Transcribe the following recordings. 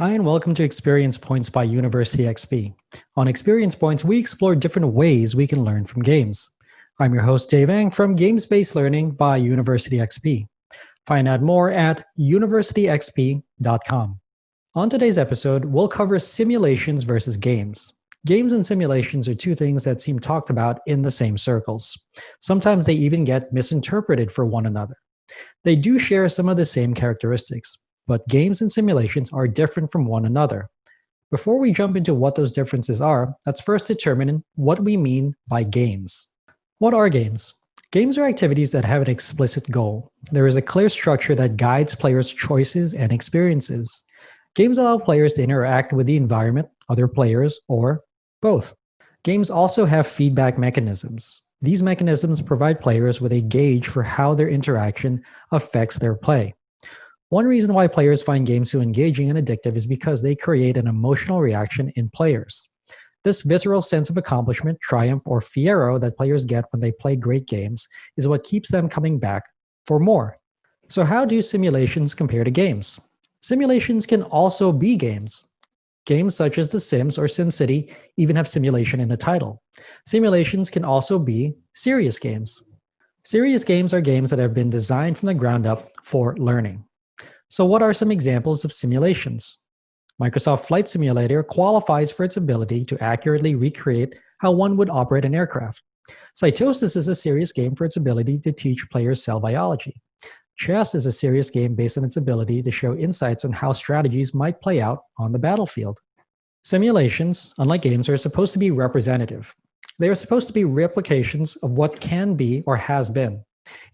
Hi, and welcome to Experience Points by University XP. On Experience Points, we explore different ways we can learn from games. I'm your host, Dave Ang from Games-Based Learning by University XP. Find out more at universityxp.com. On today's episode, we'll cover simulations versus games. Games and simulations are two things that seem talked about in the same circles. Sometimes they even get misinterpreted for one another. They do share some of the same characteristics, but games and simulations are different from one another. Before we jump into what those differences are, let's first determine what we mean by games. What are games? Games are activities that have an explicit goal. There is a clear structure that guides players' choices and experiences. Games allow players to interact with the environment, other players, or both. Games also have feedback mechanisms. These mechanisms provide players with a gauge for how their interaction affects their play. One reason why players find games so engaging and addictive is because they create an emotional reaction in players. This visceral sense of accomplishment, triumph, or fiero that players get when they play great games is what keeps them coming back for more. So how do simulations compare to games? Simulations can also be games. Games such as The Sims or SimCity even have simulation in the title. Simulations can also be serious games. Serious games are games that have been designed from the ground up for learning. So what are some examples of simulations? Microsoft Flight Simulator qualifies for its ability to accurately recreate how one would operate an aircraft. Cytosis is a serious game for its ability to teach players cell biology. Chess is a serious game based on its ability to show insights on how strategies might play out on the battlefield. Simulations, unlike games, are supposed to be representative. They are supposed to be replications of what can be or has been.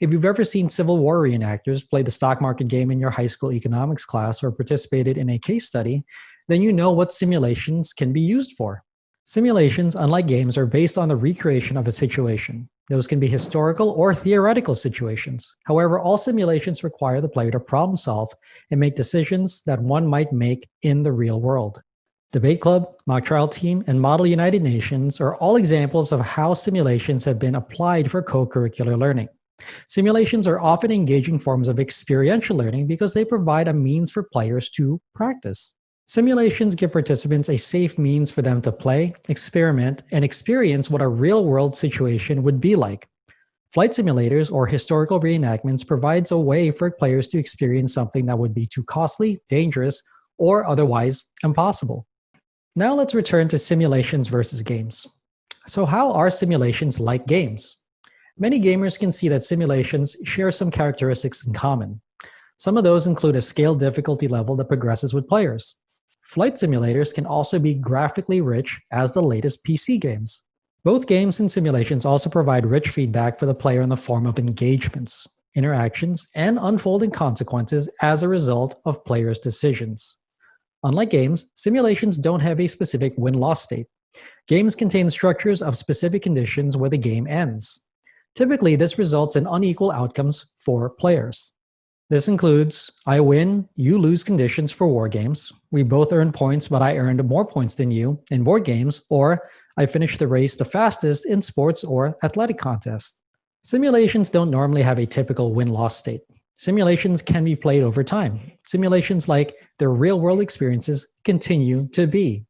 If you've ever seen Civil War reenactors play the stock market game in your high school economics class or participated in a case study, then you know what simulations can be used for. Simulations, unlike games, are based on the recreation of a situation. Those can be historical or theoretical situations. However, all simulations require the player to problem solve and make decisions that one might make in the real world. Debate Club, Mock Trial Team, and Model United Nations are all examples of how simulations have been applied for co-curricular learning. Simulations are often engaging forms of experiential learning because they provide a means for players to practice. Simulations give participants a safe means for them to play, experiment, and experience what a real-world situation would be like. Flight simulators or historical reenactments provides a way for players to experience something that would be too costly, dangerous, or otherwise impossible. Now let's return to simulations versus games. So how are simulations like games? Many gamers can see that simulations share some characteristics in common. Some of those include a scaled difficulty level that progresses with players. Flight simulators can also be graphically rich as the latest PC games. Both games and simulations also provide rich feedback for the player in the form of engagements, interactions, and unfolding consequences as a result of players' decisions. Unlike games, simulations don't have a specific win-loss state. Games contain structures of specific conditions where the game ends. Typically, this results in unequal outcomes for players. This includes, I win, you lose conditions for war games. We both earn points, but I earned more points than you in board games, or I finished the race the fastest in sports or athletic contests. Simulations don't normally have a typical win-loss state. Simulations can be played over time. Simulations, like their real-world experiences, continue to be.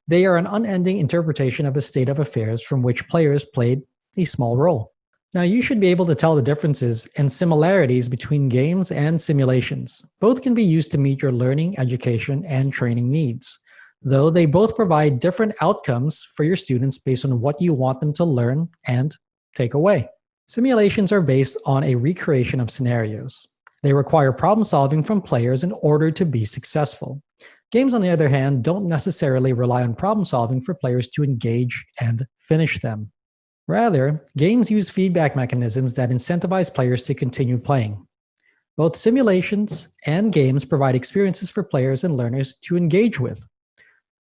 They are an unending interpretation of a state of affairs from which players played a small role. Now, you should be able to tell the differences and similarities between games and simulations. Both can be used to meet your learning, education, and training needs, though they both provide different outcomes for your students based on what you want them to learn and take away. Simulations are based on a recreation of scenarios. They require problem solving from players in order to be successful. Games, on the other hand, don't necessarily rely on problem solving for players to engage and finish them. Rather, games use feedback mechanisms that incentivize players to continue playing. Both simulations and games provide experiences for players and learners to engage with.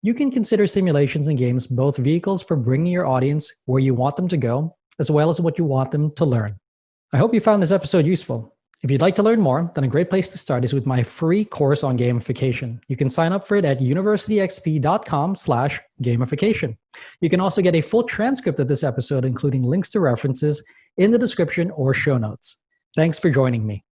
You can consider simulations and games both vehicles for bringing your audience where you want them to go, as well as what you want them to learn. I hope you found this episode useful. If you'd like to learn more, then a great place to start is with my free course on gamification. You can sign up for it at universityxp.com/gamification. You can also get a full transcript of this episode, including links to references, in the description or show notes. Thanks for joining me.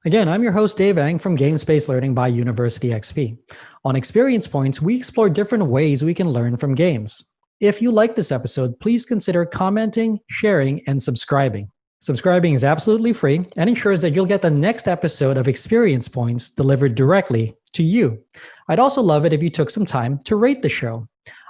Again, I'm your host, Dave Ang from Game-Based Learning by University XP. On Experience Points, we explore different ways we can learn from games. If you like this episode, please consider commenting, sharing, and subscribing. Subscribing is absolutely free and ensures that you'll get the next episode of Experience Points delivered directly to you. I'd also love it if you took some time to rate the show.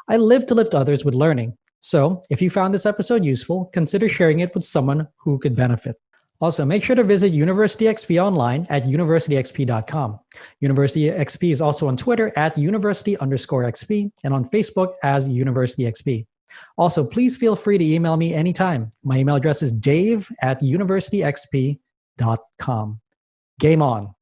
I live to lift others with learning. So if you found this episode useful, consider sharing it with someone who could benefit. Also, make sure to visit University XP online at universityxp.com. University XP is also on Twitter at university_XP and on Facebook as University XP. Also, please feel free to email me anytime. My email address is dave@universityxp.com. Game on.